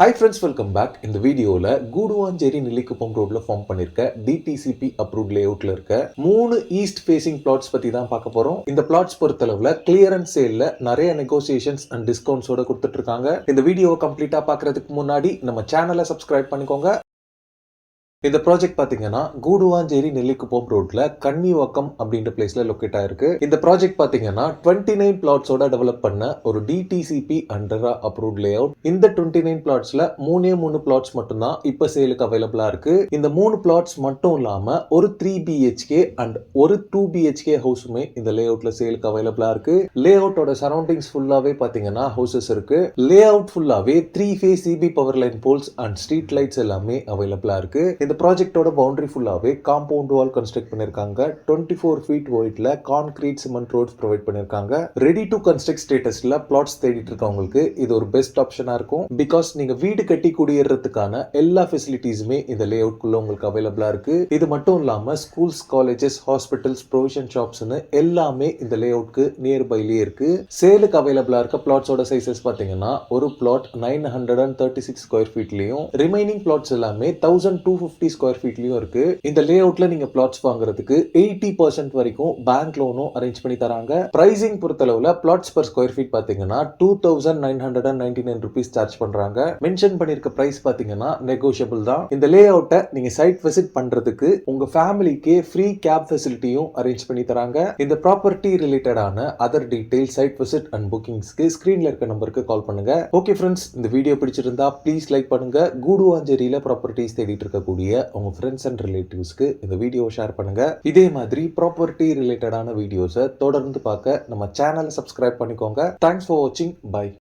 Hi friends, welcome back. இந்த வீடியோல கூடுவாஞ்சேரி நெல்லிக்குப்பம் ரோட்ல ஃபார்ம் பண்ணிருக்க DTCP அப்ரூவ்ட் லேஅவுட்ல இருக்க 3 ஈஸ்ட் ஃபேசிங் பிளாட்ஸ் பத்தி தான் பார்க்க போறோம். இந்த பிளாட்ஸ் பொறுத்தளவுல கிளியரன்ஸ் சேல்ல நிறைய நெகோசியேஷன்ஸ் அண்ட் டிஸ்கவுண்ட்ஸோட கொடுத்துட்டு இருக்காங்க. இந்த வீடியோவை கம்ப்ளீட்டா பார்க்கறதுக்கு முன்னாடி நம்ம சேனலை சப்ஸ்கிரைப் பண்ணிக்கோங்க. இந்த ப்ராஜெக்ட் பாத்தீங்கன்னா கூடுவாஞ்சேரி நெல்லிக்குப்பம் ரோட்ல கன்னிவாக்கம் அப்படின்ற பிளேஸ்ல லொக்கேட் ஆயிருக்கு. இந்த ப்ராஜெக்ட் பாத்தீங்கன்னா 29 பிளாட்ஸோட டெவலப் பண்ண ஒரு DTCP அண்டரா அப்ரூவ்ட் லே அவுட். இந்த 29 பிளாட்ஸ்ல மூணு பிளாட்ஸ் மட்டும் தான் இப்ப சேலுக்கு அவைலபிளா இருக்கு. இந்த 3 பிளாட்ஸ் மட்டும் இல்லாம ஒரு 3 BHK அண்ட் ஒரு 2 BHK ஹவுஸுமே இந்த லே அவுட்ல சேலுக்கு அவைலபிளா இருக்கு. லே அவுட்டோட சரௌண்டிங்ஸ் ஃபுல்லாவே பாத்தீங்கன்னா ஹவுசஸ் இருக்கு. லே அவுட் ஃபுல்லாவே 3 phase CB power line poles and street lights எல்லாமே அவைலபிளா இருக்கு. இந்த ப்ராஜெக்டோட பவுண்டரி ஃபுல்லாவே காம்பவுண்ட் வால் கன்ஸ்ட்ரக்ட் பண்ணிருக்காங்க. 24 ஃபீட் ஒய்ட்ல கான்கிரீட் சிமெண்ட் ரோட்ஸ் ப்ரொவைட் பண்ணிருக்காங்க. ரெடி டு கன்ஸ்ட்ரக்ட் ஸ்டேட்டஸ்ல பிளாட்ஸ் தேடிட்டு இருக்கவங்களுக்கு இது ஒரு பெஸ்ட் ஆப்ஷனா இருக்கும். பிகாஸ் நீங்க வீடு கட்டி குடியேறதுக்கான எல்லா ஃபெசிலிட்டிஸுமே இந்த லே அவுட்குள்ள உங்களுக்கு அவைலபிளா இருக்கு. இது மட்டும் இல்லாம ஸ்கூல்ஸ், காலேஜஸ், ஹாஸ்பிட்டல்ஸ், ப்ரொவிஷன் ஷாப்ஸ்னு எல்லாமே இந்த லே அவுட்க்கு நியர்பைலயே இருக்கு. சேலுக்கு அவைலபிளா இருக்க பிளாட்ஸோட சைசஸ் பாத்தீங்கன்னா ஒரு பிளாட் 936 ஸ்கொயர் ஃபீட்லயும் ரிமைனிங் பிளாட்ஸ் எல்லாமே 1250 ஸ்கொயர் ஃபீட்லயும் இருக்கு. இந்த லே அவுட்ல நீங்க பிளாட்ஸ் வாங்குறதுக்கு 80% வரைக்கும் பேங்க் லோனும் அரேஞ்ச் பண்ணி தராங்க. பிரைசிங் பொறுத்தளவுல பிளாட்ஸ் பர் ஸ்கொயர் ஃபீட் பாத்தீங்கன்னா 2999 rupees சார்ஜ் பண்றாங்க. மென்ஷன் பண்ணிருக்க பிரைஸ் பாத்தீங்கன்னா நெகோஷியபிள் தான். இந்த லே அவுட்டை நீங்க சைட் விசிட் பண்றதுக்கு உங்க ஃபேமிலிக்கு ஃப்ரீ கேப் ஃபெசிலிட்டியும் அரேஞ்ச் பண்ணி தராங்க. இந்த ப்ராப்பர்ட்டி ரிலேட்டடான other detail, site visit and புக்கிங்ஸ்க்கு ஸ்கிரீன்ல இருக்க நம்பருக்கு கால் பண்ணுங்க. ஓகே ஃப்ரெண்ட்ஸ், இந்த வீடியோ பிடிச்சிருந்தா ப்ளீஸ் லைக் பண்ணுங்க. கூடுவாஞ்சேரியில ப்ராப்பர்ட்டிஸ் தேடிட்டு இருக்கக்கூடிய உங்க ஃப்ரெண்ட்ஸ் அண்ட் ரிலேட்டிவ்ஸ்க்கு இந்த வீடியோவை ஷேர் பண்ணுங்க. இதே மாதிரி ப்ராப்பர்ட்டி ரிலேட்டடான வீடியோஸை தொடர்ந்து பார்க்க நம்ம சேனலை சப்ஸ்கிரைப் பண்ணிக்கோங்க. தேங்க்ஸ் ஃபார் வாட்சிங். பை.